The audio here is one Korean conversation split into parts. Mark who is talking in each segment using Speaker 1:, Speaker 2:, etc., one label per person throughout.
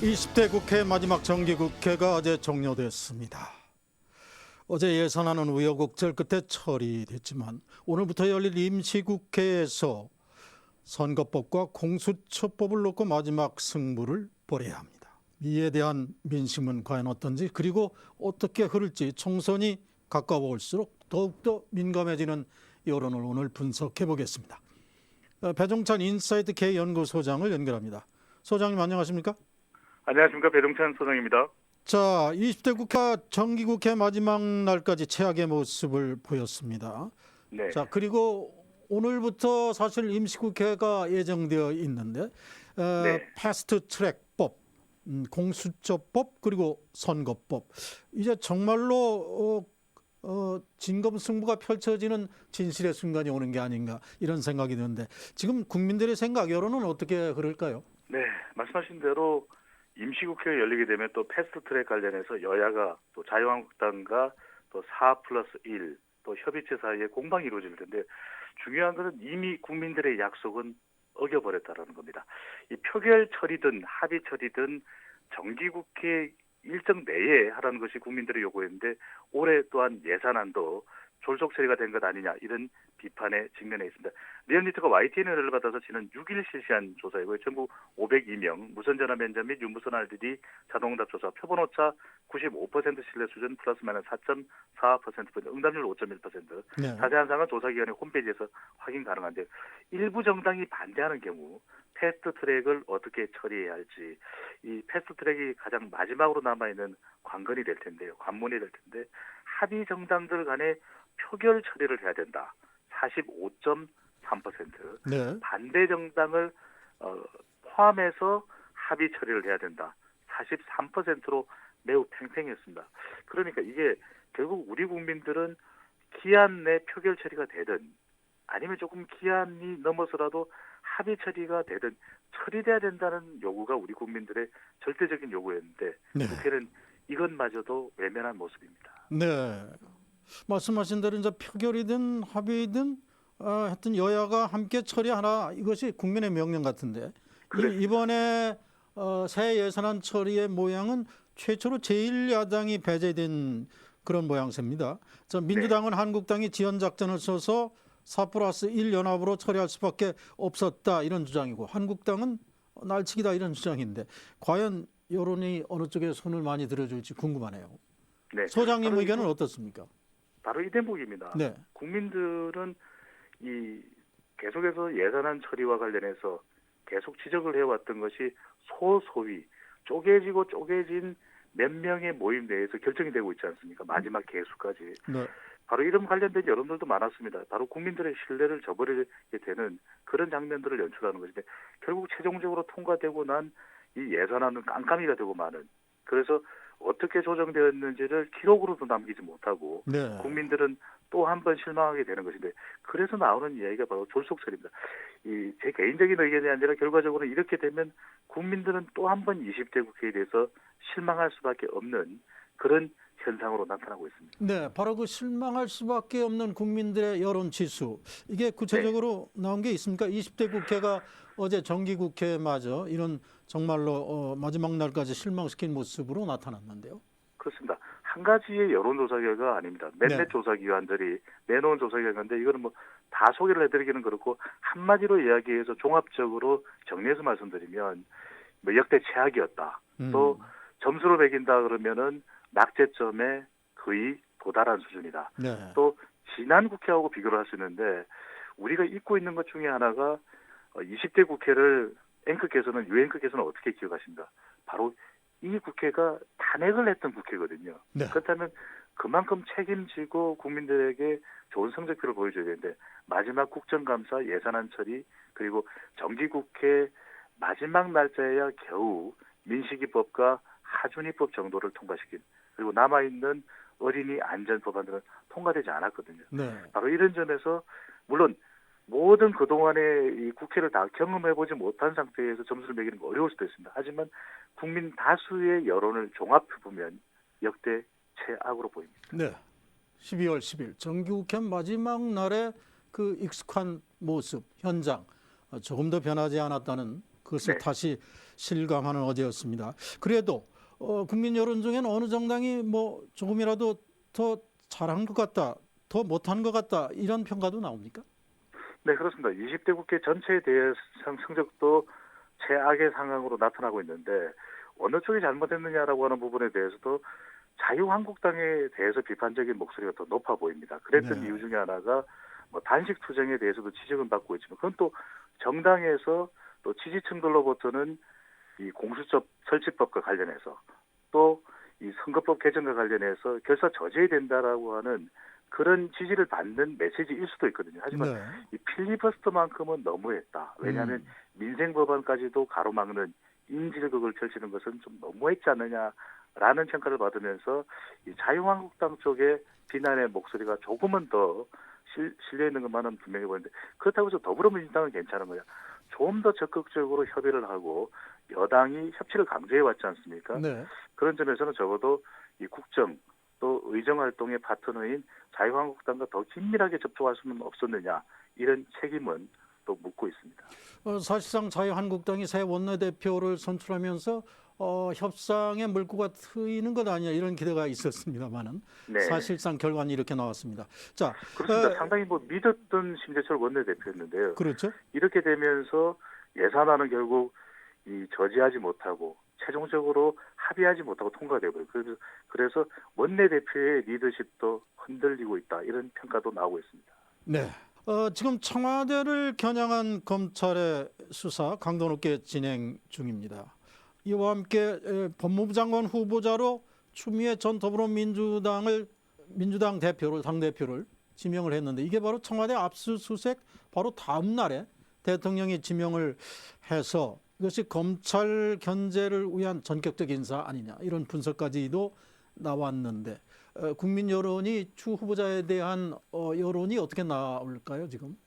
Speaker 1: 20대 국회 마지막 정기국회가 어제 종료됐습니다. 어제 예산안은 우여곡절 끝에 처리됐지만 오늘부터 열릴 임시국회에서 선거법과 공수처법을 놓고 마지막 승부를 벌여야 합니다. 이에 대한 민심은 과연 어떤지, 그리고 어떻게 흐를지 총선이 가까워올수록 더욱더 민감해지는 여론을 오늘 분석해 보겠습니다. 배종찬 인사이트 K 연구소장을 연결합니다. 소장님 안녕하십니까?
Speaker 2: 안녕하십니까, 배동찬 소장입니다.
Speaker 1: 자, 20대 국회 정기국회 마지막 날까지 최악의 모습을 보였습니다.
Speaker 2: 네.
Speaker 1: 자, 그리고 오늘부터 사실 임시국회가 예정되어 있는데
Speaker 2: 네.
Speaker 1: 패스트트랙법, 공수처법 그리고 선거법, 이제 정말로 진검승부가 펼쳐지는 진실의 순간이 오는 게 아닌가 이런 생각이 드는데, 지금 국민들의 생각, 여론은 어떻게 흐를까요?
Speaker 2: 네, 말씀하신 대로 임시국회가 열리게 되면 또 패스트트랙 관련해서 여야가 또 자유한국당과 또 4+1 또 협의체 사이에 공방이 이루어질 텐데, 중요한 것은 이미 국민들의 약속은 어겨버렸다라는 겁니다. 이 표결 처리든 합의 처리든 정기국회 일정 내에 하라는 것이 국민들의 요구였는데, 올해 또한 예산안도 졸속 처리가 된 것 아니냐, 이런 비판에 직면해 있습니다. 리얼미터가 YTN을 받아서 지난 6일 실시한 조사이고요. 전국 502명 무선전화 면접 및 유무선 RDD 자동응답 조사, 표본오차 95% 신뢰 수준 플러스 마이너스 4.4%포인트, 응답률 5.1%.
Speaker 1: 네.
Speaker 2: 자세한 사항은 조사기관의 홈페이지에서 확인 가능한데, 일부 정당이 반대하는 경우 패스트트랙을 어떻게 처리해야 할지, 이 패스트트랙이 가장 마지막으로 남아있는 관건이 될 텐데요. 관문이 될 텐데, 합의 정당들 간에 표결 처리를 해야 된다. 45.3%.
Speaker 1: 네.
Speaker 2: 반대 정당을 포함해서 합의 처리를 해야 된다. 43%로 매우 팽팽했습니다. 그러니까 이게 결국 우리 국민들은 기한 내 표결 처리가 되든, 아니면 조금 기한이 넘어서라도 합의 처리가 되든 처리돼야 된다는 요구가 우리 국민들의 절대적인 요구였는데,
Speaker 1: 네.
Speaker 2: 국회는 이것마저도 외면한 모습입니다.
Speaker 1: 네. 말씀하신 대로 이제 표결이든 합의든 하여튼 여야가 함께 처리하라, 이것이 국민의 명령 같은데, 이번에 새 예산안 처리의 모양은 최초로 제1야당이 배제된 그런 모양새입니다. 민주당은
Speaker 2: 네.
Speaker 1: 한국당이 지연작전을 써서 4+1 연합으로 처리할 수밖에 없었다, 이런 주장이고, 한국당은 날치기다, 이런 주장인데, 과연 여론이 어느 쪽에 손을 많이 들어줄지 궁금하네요.
Speaker 2: 네.
Speaker 1: 소장님 의견은 어떻습니까?
Speaker 2: 바로 이 대목입니다.
Speaker 1: 네.
Speaker 2: 국민들은 이 계속해서 예산안 처리와 관련해서 계속 지적을 해왔던 것이 소소위 쪼개지고 쪼개진 몇 명의 모임 내에서 결정이 되고 있지 않습니까? 마지막 개수까지.
Speaker 1: 네.
Speaker 2: 바로 이런 관련된 여론들도 많았습니다. 바로 국민들의 신뢰를 저버리게 되는 그런 장면들을 연출하는 것인데, 결국 최종적으로 통과되고 난 이 예산안은 깜깜이가 되고 마는, 그래서 어떻게 조정되었는지를 기록으로도 남기지 못하고
Speaker 1: 네.
Speaker 2: 국민들은 또 한 번 실망하게 되는 것인데, 그래서 나오는 이야기가 바로 졸속처리입니다. 이 제 개인적인 의견이 아니라 결과적으로 이렇게 되면 국민들은 또 한 번 20대 국회에 대해서 실망할 수밖에 없는 그런 현상으로 나타나고 있습니다.
Speaker 1: 네, 바로 그 실망할 수밖에 없는 국민들의 여론 지수, 이게 구체적으로 나온 게 있습니까? 20대 국회가 어제 정기국회마저 이런 정말로 마지막 날까지 실망시킨 모습으로 나타났는데요.
Speaker 2: 그렇습니다. 한 가지의 여론조사 결과가 아닙니다. 몇몇
Speaker 1: 네.
Speaker 2: 조사기관들이 내놓은 조사 결과인데, 이거는 뭐 다 소개를 해드리기는 그렇고, 한마디로 이야기해서 종합적으로 정리해서 말씀드리면 뭐 역대 최악이었다. 또 점수로 매긴다 그러면은 낙제점에 거의 도달한 수준이다.
Speaker 1: 네.
Speaker 2: 또 지난 국회하고 비교를 할 수 있는데, 우리가 잊고 있는 것 중에 하나가 20대 국회를 앵커께서는 유엔커께서는 어떻게 기억하십니까? 바로 이 국회가 탄핵을 했던 국회거든요.
Speaker 1: 네.
Speaker 2: 그렇다면 그만큼 책임지고 국민들에게 좋은 성적표를 보여줘야 되는데, 마지막 국정감사, 예산안 처리, 그리고 정기국회 마지막 날짜에야 겨우 민식이법과 하준이법 정도를 통과시킨, 그리고 남아있는 어린이 안전 법안들은 통과되지 않았거든요.
Speaker 1: 네.
Speaker 2: 바로 이런 점에서 물론 모든 그동안의 이 국회를 다 경험해보지 못한 상태에서 점수를 매기는 거 어려울 수도 있습니다. 하지만 국민 다수의 여론을 종합해보면 역대 최악으로 보입니다.
Speaker 1: 네. 12월 10일 정기국회 마지막 날에 그 익숙한 모습, 현장, 조금 더 변하지 않았다는 그것을
Speaker 2: 네.
Speaker 1: 다시 실감하는 어제였습니다. 그래도 국민 여론 중에는 어느 정당이 뭐 조금이라도 더 잘한 것 같다, 더 못한 것 같다 이런 평가도 나옵니까?
Speaker 2: 네, 그렇습니다. 20대 국회 전체에 대해 성적도 최악의 상황으로 나타나고 있는데 어느 쪽이 잘못했느냐라고 하는 부분에 대해서도 자유한국당에 대해서 비판적인 목소리가 더 높아 보입니다. 그랬던
Speaker 1: 네.
Speaker 2: 이유 중에 하나가 뭐 단식 투쟁에 대해서도 지적은 받고 있지만 그건 또 정당에서 또 지지층들로부터는 이 공수처 설치법과 관련해서 또 이 선거법 개정과 관련해서 결사 저지해야 된다라고 하는 그런 지지를 받는 메시지일 수도 있거든요. 하지만
Speaker 1: 네.
Speaker 2: 이 필리버스터만큼은 너무했다. 왜냐하면 민생 법안까지도 가로막는 인질극을 펼치는 것은 좀 너무했지 않느냐라는 평가를 받으면서 이 자유한국당 쪽의 비난의 목소리가 조금은 더 실려 있는 것만은 분명히 보이는데 그렇다고 해서 더불어민주당은 괜찮은 거야. 좀 더 적극적으로 협의를 하고 여당이 협치를 강조해 왔지 않습니까?
Speaker 1: 네.
Speaker 2: 그런 점에서는 적어도 이 국정 또 의정 활동의 파트너인 자유한국당과 더 긴밀하게 접촉할 수는 없었느냐 이런 책임은 또 묻고 있습니다.
Speaker 1: 사실상 자유한국당이 새 원내대표를 선출하면서 협상의 물꼬가 트이는 것 아니냐 이런 기대가 있었습니다만은
Speaker 2: 네,
Speaker 1: 사실상 결과는 이렇게 나왔습니다. 자,
Speaker 2: 그렇습니다. 상당히 뭐 믿었던 심재철 원내대표였는데요.
Speaker 1: 그렇죠.
Speaker 2: 이렇게 되면서 예산안은 결국 이 저지하지 못하고 최종적으로 합의하지 못하고 통과되고요. 그래서 원내대표의 리더십도 흔들리고 있다 이런 평가도 나오고 있습니다.
Speaker 1: 네. 지금 청와대를 겨냥한 검찰의 수사 강도 높게 진행 중입니다. 이와 함께 법무부 장관 후보자로 추미애 전 민주당 대표를 당대표를 지명을 했는데 이게 바로 청와대 압수수색 바로 다음 날에 대통령이 지명을 해서 이것이 검찰 견제를 위한 전격적 인사 아니냐 이런 분석까지도 나왔는데 국민 여론이 추 후보자에 대한 여론이 어떻게 나올까요 지금?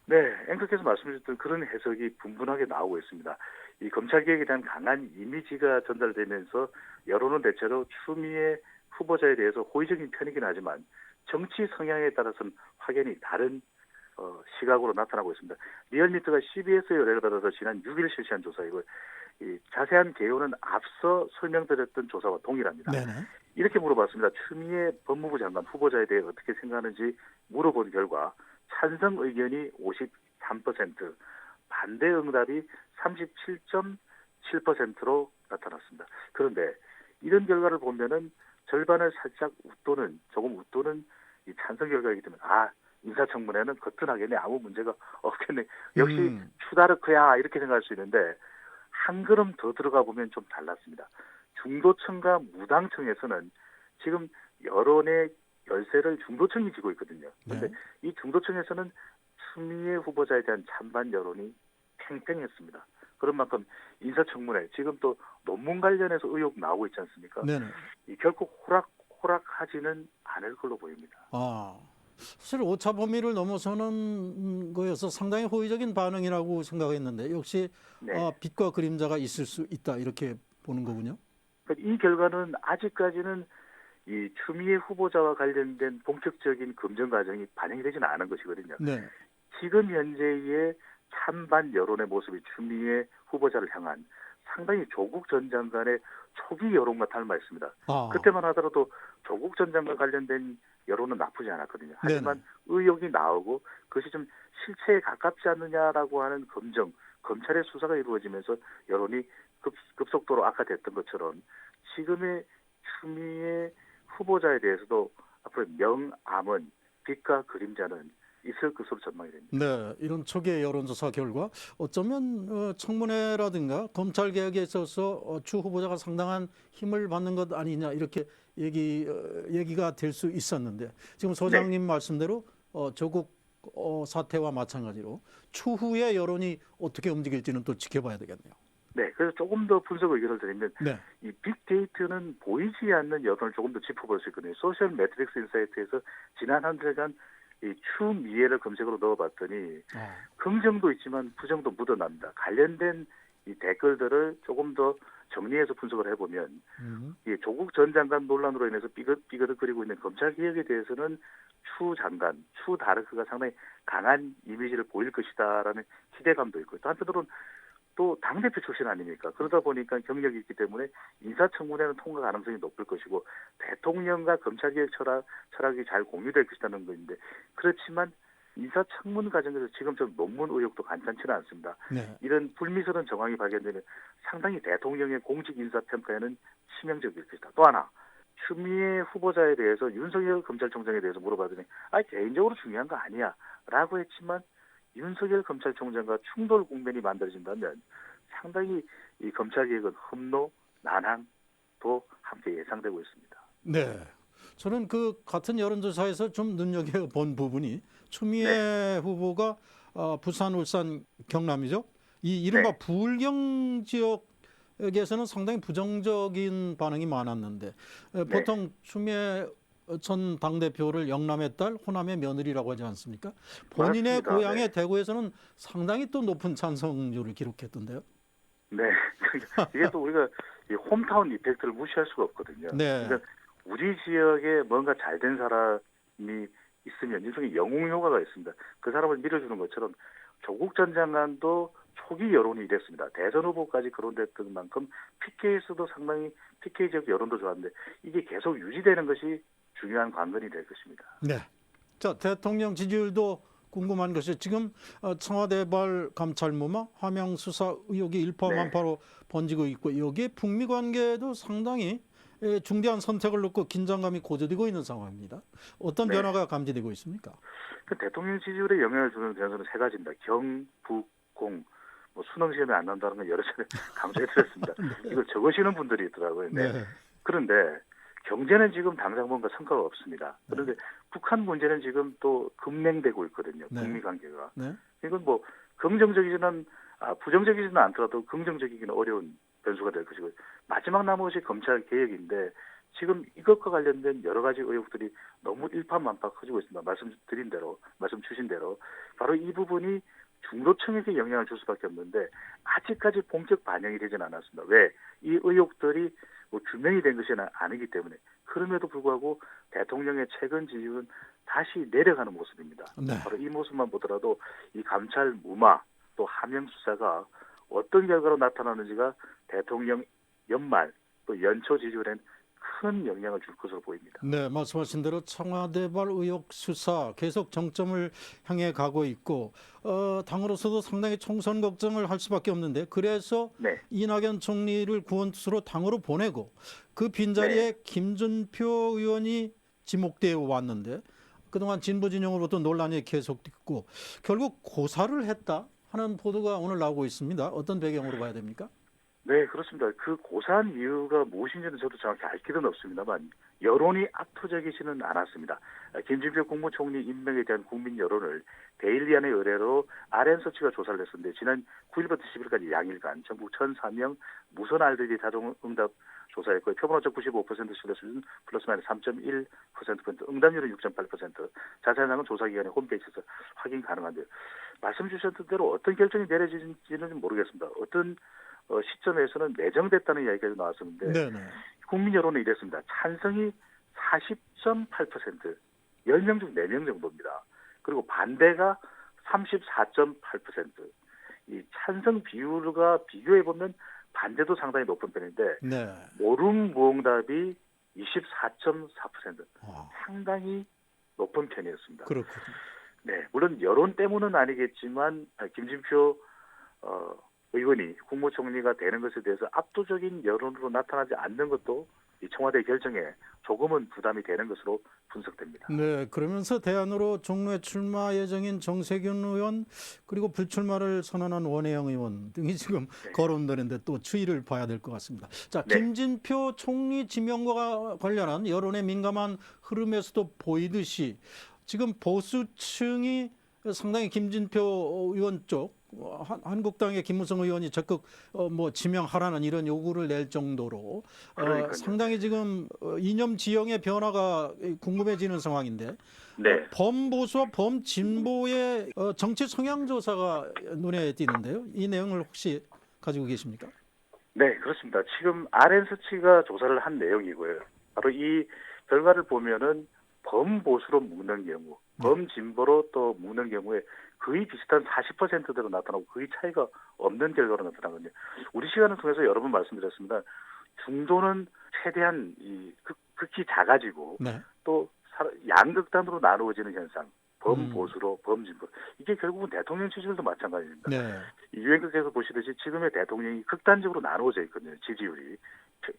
Speaker 2: 네, 앵커께서 말씀하셨던 그런 해석이 분분하게 나오고 있습니다. 이 검찰개혁에 대한 강한 이미지가 전달되면서 여론은 대체로 추미애 후보자에 대해서 호의적인 편이긴 하지만 정치 성향에 따라서는 확연히 다른 시각으로 나타나고 있습니다. 리얼미터가 CBS의 의뢰를 받아서 지난 6일 실시한 조사이고 이 자세한 개요는 앞서 설명드렸던 조사와 동일합니다.
Speaker 1: 네네.
Speaker 2: 이렇게 물어봤습니다. 추미애 법무부 장관 후보자에 대해 어떻게 생각하는지 물어본 결과 찬성 의견이 53%, 반대 응답이 37.7%로 나타났습니다. 그런데 이런 결과를 보면은 절반을 살짝 조금 웃도는 이 찬성 결과이기 때문에 인사청문회는 거뜬하겠네 아무 문제가 없겠네 역시 추다르크야 이렇게 생각할 수 있는데 한 걸음 더 들어가 보면 좀 달랐습니다. 중도층과 무당층에서는 지금 여론의 열세를 중도층이 쥐고 있거든요. 그런데
Speaker 1: 네.
Speaker 2: 이 중도층에서는 추미애 후보자에 대한 찬반 여론이 팽팽했습니다. 그런 만큼 인사청문회 지금 또 논문 관련해서 의혹 나오고 있지 않습니까?
Speaker 1: 네네.
Speaker 2: 이 결코 호락호락하지는 않을 걸로 보입니다.
Speaker 1: 사실 오차 범위를 넘어서는 거여서 상당히 호의적인 반응이라고 생각했는데 역시
Speaker 2: 네.
Speaker 1: 빛과 그림자가 있을 수 있다 이렇게 보는 거군요.
Speaker 2: 이 결과는 아직까지는 이 추미애 후보자와 관련된 본격적인 검증 과정이 반영이 되지는 않은 것이거든요.
Speaker 1: 네.
Speaker 2: 지금 현재의 찬반 여론의 모습이 추미애 후보자를 향한 상당히 조국 전 장관의 초기 여론과 닮아 있습니다. 그때만 하더라도 조국 전 장관 관련된 여론은 나쁘지 않았거든요. 하지만 의혹이 나오고 그것이 좀 실체에 가깝지 않느냐라고 하는 검찰의 수사가 이루어지면서 여론이 급속도로 악화됐던 것처럼 지금의 추미애 후보자에 대해서도 앞으로 명암은 빛과 그림자는 있을 것으로 전망이 됩니다.
Speaker 1: 네, 이런 초기의 여론조사 결과 어쩌면 청문회라든가 검찰 개혁에 있어서 추 후보자가 상당한 힘을 받는 것 아니냐 이렇게 얘기가 될 수 있었는데 지금 소장님 말씀대로 조국 사태와 마찬가지로 추후의 여론이 어떻게 움직일지는 또 지켜봐야 되겠네요.
Speaker 2: 네, 그래서 조금 더 분석 의견을 드리면
Speaker 1: 네.
Speaker 2: 이 빅데이터는 보이지 않는 여론을 조금 더 짚어볼 수 있거든요. 소셜 매트릭스 인사이트에서 지난 한 달간 이 추미애를 검색으로 넣어봤더니 긍정도 있지만 부정도 묻어납니다. 관련된 이 댓글들을 조금 더 정리해서 분석을 해보면 이 조국 전 장관 논란으로 인해서 삐그덕거리고 있는 검찰 개혁에 대해서는 추 장관, 추 다르크가 상당히 강한 이미지를 보일 것이다라는 기대감도 있고 또 한편으로는 또 당대표 출신 아닙니까? 그러다 보니까 경력이 있기 때문에 인사청문회는 통과 가능성이 높을 것이고 대통령과 검찰개혁 철학이 잘 공유될 것이라는 것인데 그렇지만 인사청문 과정에서 지금 좀 논문 의혹도 간단치는 않습니다.
Speaker 1: 네.
Speaker 2: 이런 불미스러운 정황이 발견되면 상당히 대통령의 공직 인사 평가에는 치명적일 것이다. 또 하나 추미애 후보자에 대해서 윤석열 검찰총장에 대해서 물어봤더니 개인적으로 중요한 거 아니야 라고 했지만 윤석열 검찰총장과 충돌 국면이 만들어진다면 상당히 이 검찰개혁은 흠노, 난항도 함께 예상되고 있습니다.
Speaker 1: 네. 저는 그 같은 여론조사에서 좀 눈여겨본 부분이 추미애 후보가 부산, 울산, 경남이죠. 이 이른바
Speaker 2: 네.
Speaker 1: 부울경 지역에서는 상당히 부정적인 반응이 많았는데 보통 추미애 전 당대표를 영남의 딸, 호남의 며느리라고 하지 않습니까? 본인의
Speaker 2: 맞습니다.
Speaker 1: 고향의
Speaker 2: 네.
Speaker 1: 대구에서는 상당히 또 높은 찬성률을 기록했던데요.
Speaker 2: 네. 이게 또 우리가 이 홈타운 이펙트를 무시할 수가 없거든요.
Speaker 1: 네.
Speaker 2: 그러니까 우리 지역에 뭔가 잘된 사람이 있으면 일종의 영웅 효과가 있습니다. 그 사람을 밀어주는 것처럼 조국 전 장관도 초기 여론이 이랬습니다. 대선 후보까지 거론됐던 만큼 PK에서도 상당히 PK 지역 여론도 좋았는데 이게 계속 유지되는 것이 중요한 관건이 될 것입니다.
Speaker 1: 네. 자, 대통령 지지율도 궁금한 것이 지금 청와대발 감찰무마 화명 수사 의혹이 일파만파로 번지고 있고 여기에 북미 관계도 상당히 중대한 선택을 놓고 긴장감이 고조되고 있는 상황입니다. 어떤
Speaker 2: 네.
Speaker 1: 변화가 감지되고 있습니까?
Speaker 2: 그 대통령 지지율에 영향을 주는 변수는 세 가지입니다. 경, 북, 공. 수능 시험에 안 난다는 건 여러 차례 강조해드렸습니다. 이걸 적으시는 분들이 있더라고요. 네. 그런데 경제는 지금 당장 뭔가 성과가 없습니다. 그런데 북한 문제는 지금 또 급냉되고 있거든요.
Speaker 1: 네.
Speaker 2: 북미 관계가.
Speaker 1: 네.
Speaker 2: 이건 뭐 긍정적이지는 부정적이지는 않더라도 긍정적이기는 어려운 변수가 될 것이고 마지막 남은 것이 검찰 개혁인데 지금 이것과 관련된 여러 가지 의혹들이 너무 일파만파 커지고 있습니다. 말씀 주신 대로 바로 이 부분이 중도층에게 영향을 줄 수밖에 없는데 아직까지 본격 반영이 되지는 않았습니다. 왜? 이 의혹들이 규명이 된 것이 아니기 때문에 그럼에도 불구하고 대통령의 최근 지지율은 다시 내려가는 모습입니다.
Speaker 1: 네.
Speaker 2: 바로 이 모습만 보더라도 이 감찰 무마 또 하명 수사가 어떤 결과로 나타나는지가 대통령 연말 또 연초 지지율엔 큰 영향을 줄 것으로 보입니다.
Speaker 1: 네, 말씀하신 대로 청와대발 의혹 수사 계속 정점을 향해 가고 있고 당으로서도 상당히 총선 걱정을 할 수밖에 없는데 그래서
Speaker 2: 네.
Speaker 1: 이낙연 총리를 구원투수로 당으로 보내고 그 빈자리에 김준표 의원이 지목되어 왔는데 그동안 진보 진영으로부터 논란이 계속됐고 결국 고사를 했다 하는 보도가 오늘 나오고 있습니다. 어떤 배경으로 봐야 됩니까?
Speaker 2: 네, 그렇습니다. 그 고사한 이유가 무엇인지는 저도 정확히 알 길은 없습니다만 여론이 압도적이지는 않았습니다. 김진표 국무총리 임명에 대한 국민 여론을 데일리안의 의뢰로 RN서치가 조사를 했었는데 지난 9일부터 10일까지 양일간 전국 1,004명 무선 RDD 자동응답 조사했고요. 표본오차 95% 신뢰 수준 플러스 마이너스 3.1%포인트, 응답률은 6.8%. 자세한 사항은 조사기관의 홈페이지에서 확인 가능한데요. 말씀 주셨던 대로 어떤 결정이 내려지는지는 모르겠습니다. 어떤 시점에서는 내정됐다는 이야기가 나왔었는데
Speaker 1: 네네.
Speaker 2: 국민 여론은 이랬습니다. 찬성이 40.8%, 10명 중 4명 정도입니다. 그리고 반대가 34.8%. 이 찬성 비율과 비교해보면 반대도 상당히 높은 편인데
Speaker 1: 네.
Speaker 2: 모름 무응답이 24.4%.
Speaker 1: 아,
Speaker 2: 상당히 높은 편이었습니다.
Speaker 1: 그렇군요.
Speaker 2: 네, 물론 여론 때문은 아니겠지만 김진표 의원이 국무총리가 되는 것에 대해서 압도적인 여론으로 나타나지 않는 것도 이 청와대 결정에 조금은 부담이 되는 것으로 분석됩니다.
Speaker 1: 네, 그러면서 대안으로 종로에 출마 예정인 정세균 의원 그리고 불출마를 선언한 원혜영 의원 등이 지금 거론되는데 또 추이를 봐야 될 것 같습니다. 자,
Speaker 2: 네.
Speaker 1: 김진표 총리 지명과 관련한 여론의 민감한 흐름에서도 보이듯이 지금 보수층이 상당히 김진표 의원 쪽 한국당의 김무성 의원이 적극 지명하라는 이런 요구를 낼 정도로 상당히 지금 이념 지형의 변화가 궁금해지는 상황인데
Speaker 2: 네.
Speaker 1: 범보수와 범진보의 정치 성향 조사가 눈에 띄는데요. 이 내용을 혹시 가지고 계십니까?
Speaker 2: 네, 그렇습니다. 지금 RN서치가 조사를 한 내용이고요. 바로 이 결과를 보면은 범보수로 묶는 경우, 범진보로 또 묶는 경우에 거의 비슷한 40%대로 나타나고 거의 차이가 없는 결과로 나타난 건데 우리 시간을 통해서 여러 번 말씀드렸습니다. 중도는 최대한 극히 작아지고
Speaker 1: 네.
Speaker 2: 또 양극단으로 나누어지는 현상, 범보수로 범진보. 이게 결국은 대통령 지지율도 마찬가지입니다.
Speaker 1: 네.
Speaker 2: 유엔극에서 보시듯이 지금의 대통령이 극단적으로 나누어져 있거든요. 지지율이.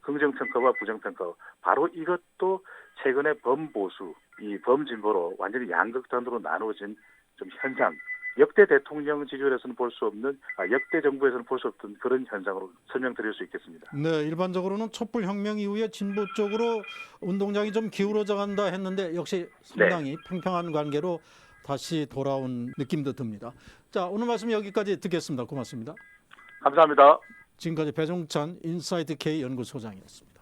Speaker 2: 긍정평가와 부정평가. 바로 이것도 최근에 범보수, 이 범진보로 완전히 양극단으로 나누어진 좀 현상. 역대 대통령 지지율에서는 볼 수 없는, 역대 정부에서는 볼 수 없던 그런 현상으로 설명드릴 수 있겠습니다.
Speaker 1: 네, 일반적으로는 촛불혁명 이후에 진보 쪽으로 운동장이 좀 기울어져 간다 했는데 역시 상당히 팽팽한 관계로 다시 돌아온 느낌도 듭니다. 자, 오늘 말씀 여기까지 듣겠습니다. 고맙습니다.
Speaker 2: 감사합니다.
Speaker 1: 지금까지 배종찬 인사이트 K 연구소장이었습니다.